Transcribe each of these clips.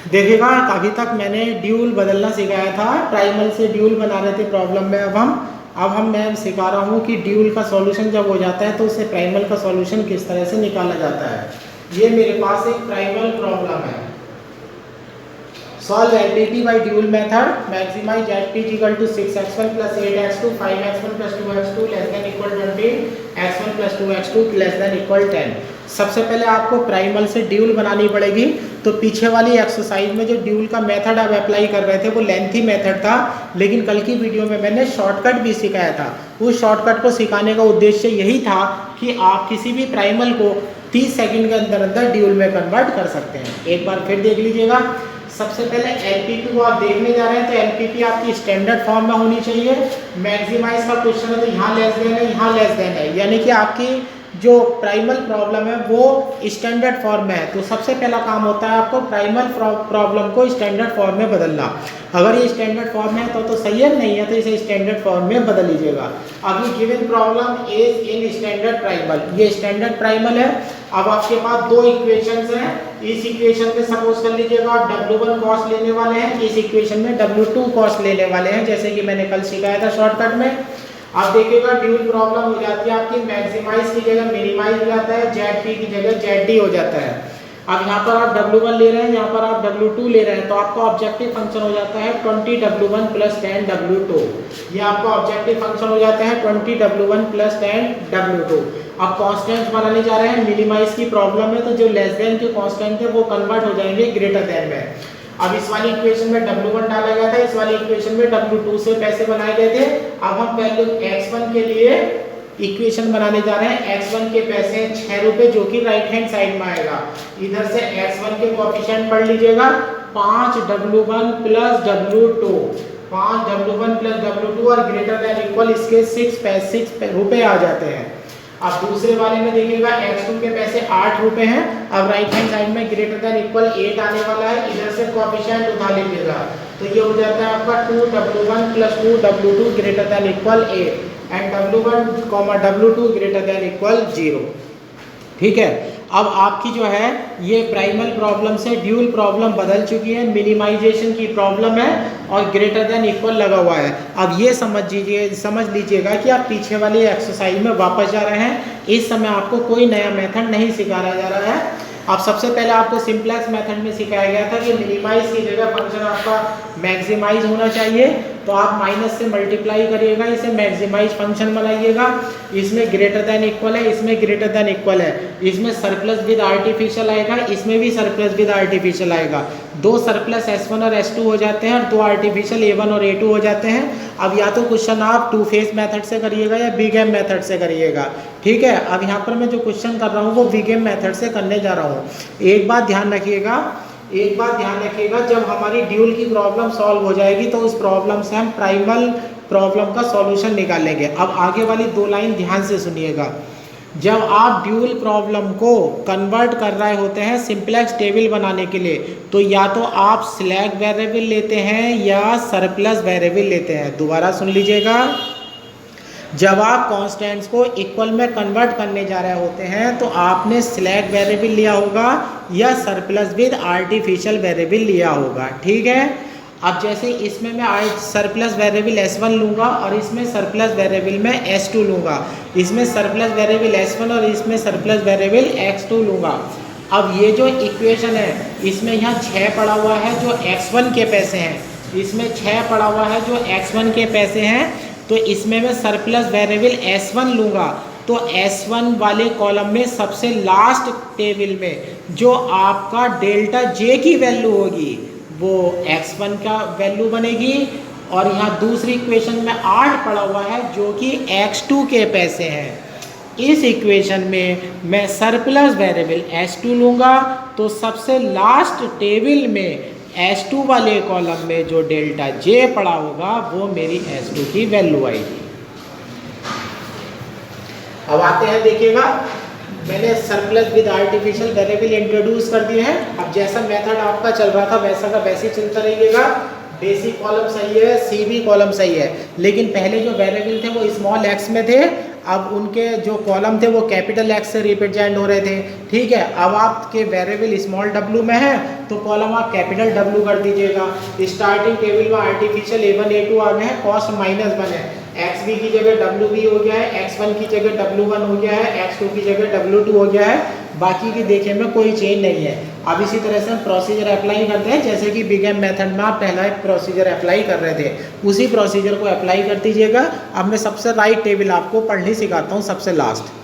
देखिएगा अभी तक मैंने ड्यूल बदलना सिखाया था, प्राइमल से ड्यूल बना रहे थे प्रॉब्लम में। अब मैं सिखा रहा हूँ कि ड्यूल का सॉल्यूशन जब हो जाता है तो उससे प्राइमल का सॉल्यूशन किस तरह से निकाला जाता है। ये मेरे पास एक प्राइमल प्रॉब्लम है। Solve LPP by dual method. Maximize LP is equal to 6x1 plus 8x2, 5x1 plus 2x2 less than equal 20, x1 plus 2x2 less than equal 10। सबसे पहले आपको प्राइमल से ड्यूल बनानी पड़ेगी। तो पीछे वाली एक्सरसाइज में जो ड्यूल का मेथड आप अप्लाई कर रहे थे वो लेंथी मेथड था, लेकिन कल की वीडियो में मैंने शॉर्टकट भी सिखाया था। उस शॉर्टकट को सिखाने का उद्देश्य यही था कि आप किसी भी प्राइमल को 30 सेकंड के अंदर अंदर ड्यूल में कन्वर्ट कर सकते हैं। एक बार फिर देख लीजिएगा। सबसे पहले एलपीपी को आप देखने जा रहे हैं, तो एलपीपी आपकी स्टैंडर्ड फॉर्म में होनी चाहिए। मैक्सिमाइज का क्वेश्चन है तो यहाँ लेस देन है, यहाँ लेस देन है, यानी कि आपकी जो प्राइमल प्रॉब्लम है वो स्टैंडर्ड फॉर्म में है। तो सबसे पहला काम होता है आपको प्राइमल प्रॉब्लम को स्टैंडर्ड फॉर्म में बदलना। अगर ये स्टैंडर्ड फॉर्म में है तो सही है, नहीं है तो इसे स्टैंडर्ड फॉर्म में बदल लीजिएगा। अब ये given problem is in standard primal, ये स्टैंडर्ड प्राइमल है। अब आपके पास दो इक्वेशंस हैं। इस इक्वेशन में सपोज कर लीजिएगा आप W1 कॉस लेने वाले हैं, इस इक्वेशन में W2 कॉस लेने वाले हैं, जैसे कि मैंने कल सिखाया था शॉर्टकट में। आप देखिएगा ड्यूल प्रॉब्लम हो जाती है आपकी, मैक्सिमाइज की जगह मिनिमाइज हो जाता है, ZP की जगह ZD हो जाता है। अब यहाँ पर आप W1 ले रहे हैं, यहाँ पर आप W2 ले रहे हैं, तो आपका ऑब्जेक्टिव फंक्शन हो जाता है 20W1 प्लस 10W2। ये आपका ऑब्जेक्टिव फंक्शन हो जाता है 20W1 प्लस 10W2। अब कॉन्स्टेंट बनाने जा रहे हैं, मिनिमाइज की प्रॉब्लम है तो जो लेस देन के कॉन्स्टेंट है वो कन्वर्ट हो जाएंगे ग्रेटर देन में। अब इस वाली इक्वेशन में W1 डाला गया था, इस वाली इक्वेशन में W2 से पैसे बनाए गए थे। अब हम पहले x1 के लिए इक्वेशन बनाने जा रहे हैं। x1 के पैसे हैं 6 रुपए, जो कि राइट हैंड साइड में आएगा। इधर से x1 के कोएफिशिएंट पढ़ लीजिएगा, 5W1 plus W2, 5W1 plus W2 और ग्रेटर देन इक्वल इसके 6 रुपए आ जाते हैं। अब दूसरे वाले में देखिएगा x2 के पैसे 8 रुपए हैं। अब राइट हैंड साइड में ग्रेटर देन इक्वल 8 आने वाला है, इधर से कोएफिशिएंट उठा लीजिएगा, तो ये हो जाता है आपका 2W1 plus 2W2 greater than equal 8 and W1, W2 greater than equal 0। ठीक है। अब आपकी जो है ये प्राइमल प्रॉब्लम से ड्यूल प्रॉब्लम बदल चुकी है, मिनिमाइजेशन की प्रॉब्लम है और ग्रेटर देन इक्वल लगा हुआ है। अब ये समझ लीजिएगा कि आप पीछे वाली एक्सरसाइज में वापस जा रहे हैं। इस समय आपको कोई नया मेथड नहीं सिखाया जा रहा है। अब सबसे पहले आपको सिंपलेक्स मेथड में सिखाया गया था कि मिनिमाइज की जगह फंक्शन आपका मैक्सिमाइज होना चाहिए, तो आप माइनस से मल्टीप्लाई करिएगा, इसे मैक्सिमाइज फंक्शन बनाइएगा। इसमें ग्रेटर देन इक्वल है, इसमें ग्रेटर देन इक्वल है, इसमें सरप्लस विद आर्टिफिशियल आएगा, इसमें भी सरप्लस विद आर्टिफिशियल आएगा। दो सरप्लस S1 और S2 हो जाते हैं और दो आर्टिफिशियल A1 और A2 हो जाते हैं। अब या तो क्वेश्चन आप टू फेज मेथड से करिएगा या बिग एम मेथड से करिएगा। ठीक है। अब यहाँ पर मैं जो क्वेश्चन कर रहा हूँ वो बिग एम मेथड से करने जा रहा हूँ। एक बात ध्यान रखिएगा, जब हमारी ड्यूल की प्रॉब्लम सॉल्व हो जाएगी तो उस प्रॉब्लम से हम प्राइमल प्रॉब्लम का सॉल्यूशन निकालेंगे। अब आगे वाली दो लाइन ध्यान से सुनिएगा। जब आप ड्यूल प्रॉब्लम को कन्वर्ट कर रहे होते हैं सिंपलेक्स टेबल बनाने के लिए, तो या तो आप स्लैक वेरिएबल लेते हैं या सरप्लस वेरिएबल लेते हैं। दोबारा सुन लीजिएगा, जब आप कॉन्स्टेंट्स को इक्वल में कन्वर्ट करने जा रहे होते हैं तो आपने स्लैक वेरिएबल लिया होगा या सरप्लस विद आर्टिफिशियल वेरिएबल लिया होगा। ठीक है। अब जैसे इसमें मैं सरप्लस वेरिएबल S1 लूँगा और इसमें सरप्लस वेरिएबल में S2 लूँगा, इसमें सरप्लस वेरिएबल S1 और इसमें सरप्लस वेरिएबल X2 लूँगा। अब ये जो इक्वेशन है इसमें यहाँ 6 पड़ा हुआ है जो x1 के पैसे हैं, इसमें 6 पड़ा हुआ है जो x1 के पैसे हैं, तो इसमें मैं सरप्लस वेरिएबल S1 लूँगा। तो S1 वाले कॉलम में सबसे लास्ट टेबल में जो आपका डेल्टा J की वैल्यू होगी वो x1 का वैल्यू बनेगी, और यहाँ दूसरी इक्वेशन में 8 पड़ा हुआ है जो कि x2 के पैसे हैं। इस इक्वेशन में मैं सरप्लस वेरिएबल S2 लूँगा, तो सबसे लास्ट टेबल में S2 वाले कॉलम में जो डेल्टा J पड़ा होगा वो मेरी S2 की वैल्यू आएगी। अब आते हैं, देखिएगा मैंने surplus with artificial variable introduce कर दिए हैं। अब जैसा मेथड आपका चल रहा था वैसा का वैसे चलता रहिएगा। बेसिक कॉलम सही है, सी भी कॉलम सही है, लेकिन पहले जो वेरिएबल थे वो स्मॉल x में थे, अब उनके जो कॉलम थे वो कैपिटल एक्स से रिप्रेजेंट हो रहे थे, ठीक है। अब आपके वेरिएबल स्मॉल w में है तो कॉलम आप कैपिटल W कर दीजिएगा। स्टार्टिंग टेबल में आर्टिफिशियल A1 A2 आ गए हैं, कॉस्ट -1 है, XB की जगह WB हो गया है, X1 की जगह W1 हो गया है, X2 की जगह W2 हो गया है, बाकी की देखने में कोई चेंज नहीं है। अब इसी तरह से हम प्रोसीजर अप्लाई करते हैं, जैसे कि बिगेन मेथड में आप पहला एक प्रोसीजर अप्लाई कर रहे थे, उसी प्रोसीजर को अप्लाई कर दीजिएगा। अब मैं सबसे राइट टेबल आपको पढ़नी सिखाता हूँ, सबसे लास्ट।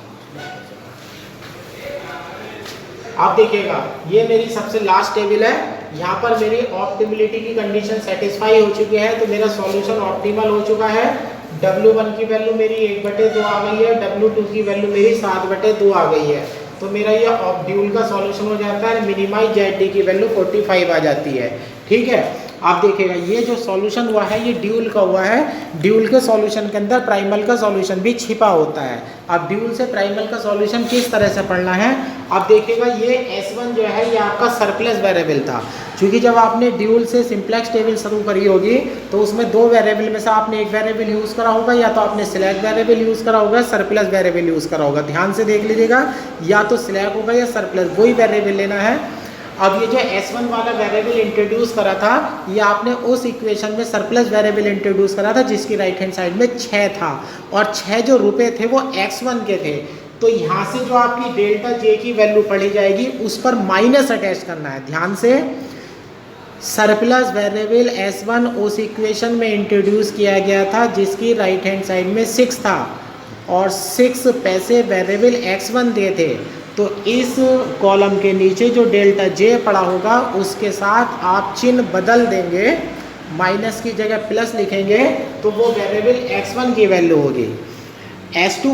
आप देखिएगा ये मेरी सबसे लास्ट टेबल है, यहाँ पर मेरी ऑप्टिमिलिटी की कंडीशन सेटिस्फाई हो चुकी है, तो मेरा सॉल्यूशन ऑप्टिमल हो चुका है। W1 की वैल्यू मेरी 1/2 आ गई है, W2 की वैल्यू मेरी 7/2 आ गई है, तो मेरा ये ड्यूल का सॉल्यूशन हो जाता है। मिनिमाइज ZD की वैल्यू 45 आ जाती है, ठीक है। आप देखिएगा ये जो सॉल्यूशन हुआ है ये ड्यूल का हुआ है। ड्यूल के सॉल्यूशन के अंदर प्राइमल का सॉल्यूशन भी छिपा होता है। अब ड्यूल से प्राइमल का सॉल्यूशन किस तरह से पढ़ना है, आप देखिएगा ये S1 जो है ये आपका सरप्लस वेरिएबल था, क्योंकि जब आपने ड्यूल से सिंप्लेक्स टेबल शुरू करी होगी तो उसमें दो वेरिएबल में से आपने एक वेरिएबल यूज़ करा होगा, या तो आपने सिलेक्ट वेरिएबल यूज़ करा होगा, सरप्लस वेरिएबल यूज़ करा होगा। ध्यान से देख लीजिएगा, या तो सिलेक्ट होगा या सरप्लस, वही वेरिएबल लेना है। अब ये जो S1 वाला वेरिएबल इंट्रोड्यूस करा था, ये आपने उस इक्वेशन में सरप्लस वेरिएबल इंट्रोड्यूस करा था जिसकी राइट हैंड साइड में 6 था, और 6 जो रुपए थे वो X1 के थे। तो यहाँ से जो आपकी डेल्टा J की वैल्यू पढ़ी जाएगी उस पर माइनस अटैच करना है। ध्यान से, सरप्लस वेरिएबल S1 उस इक्वेशन में इंट्रोड्यूस किया गया था जिसकी राइट हैंड साइड में 6 था, और 6 पैसे वेरिएबल X1 दिए थे। तो इस कॉलम के नीचे जो डेल्टा J पड़ा होगा उसके साथ आप चिन्ह बदल देंगे, माइनस की जगह प्लस लिखेंगे, तो वो वेरिएबल X1 की वैल्यू होगी। S2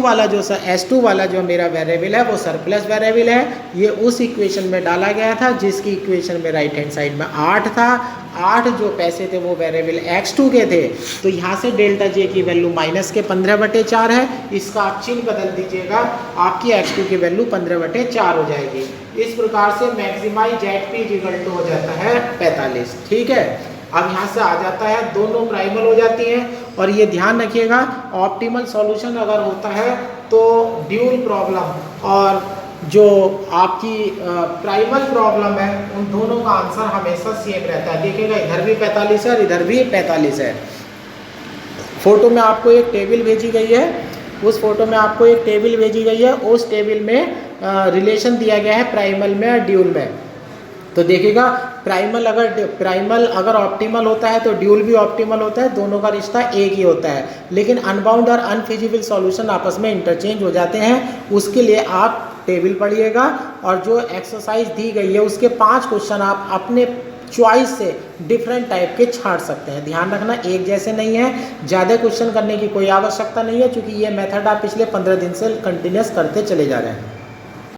वाला जो मेरा वेरिएबल है वो सरप्लस वेरिएबल है, ये उस इक्वेशन में डाला गया था जिसकी इक्वेशन में राइट हैंड साइड में 8 था। 8 जो पैसे थे वो वेरिएबल X2 के थे, तो यहाँ से डेल्टा J की वैल्यू माइनस के 15/4 है, इसका आप चिन्ह बदल दीजिएगा, आपकी X2 की वैल्यू 15/4 हो जाएगी। इस प्रकार से मैक्सिमाइज ZP हो जाता है 45, ठीक है। अब यहाँ से आ जाता है, दोनों प्राइमल हो जाती हैं। और ये ध्यान रखिएगा, ऑप्टिमल सॉल्यूशन अगर होता है तो ड्यूल प्रॉब्लम और जो आपकी प्राइमल प्रॉब्लम है उन दोनों का आंसर हमेशा सेम रहता है। देखिएगा इधर भी 45 है और इधर भी 45 है। फोटो में आपको एक टेबल भेजी गई है, उस फोटो में आपको एक टेबल भेजी गई है, उस टेबल में रिलेशन दिया गया है प्राइमल में और ड्यूल में। तो देखिएगा प्राइमल अगर ऑप्टिमल होता है तो ड्यूल भी ऑप्टिमल होता है, दोनों का रिश्ता एक ही होता है। लेकिन अनबाउंड और अनफिजिबल सॉल्यूशन आपस में इंटरचेंज हो जाते हैं, उसके लिए आप टेबल पढ़िएगा और जो एक्सरसाइज दी गई है उसके 5 क्वेश्चन आप अपने चॉइस से डिफरेंट टाइप के छांट सकते हैं। ध्यान रखना एक जैसे नहीं है, ज़्यादा क्वेश्चन करने की कोई आवश्यकता नहीं है, क्योंकि ये मेथड आप पिछले 15 दिन से कंटिन्यूस करते चले जा रहे हैं।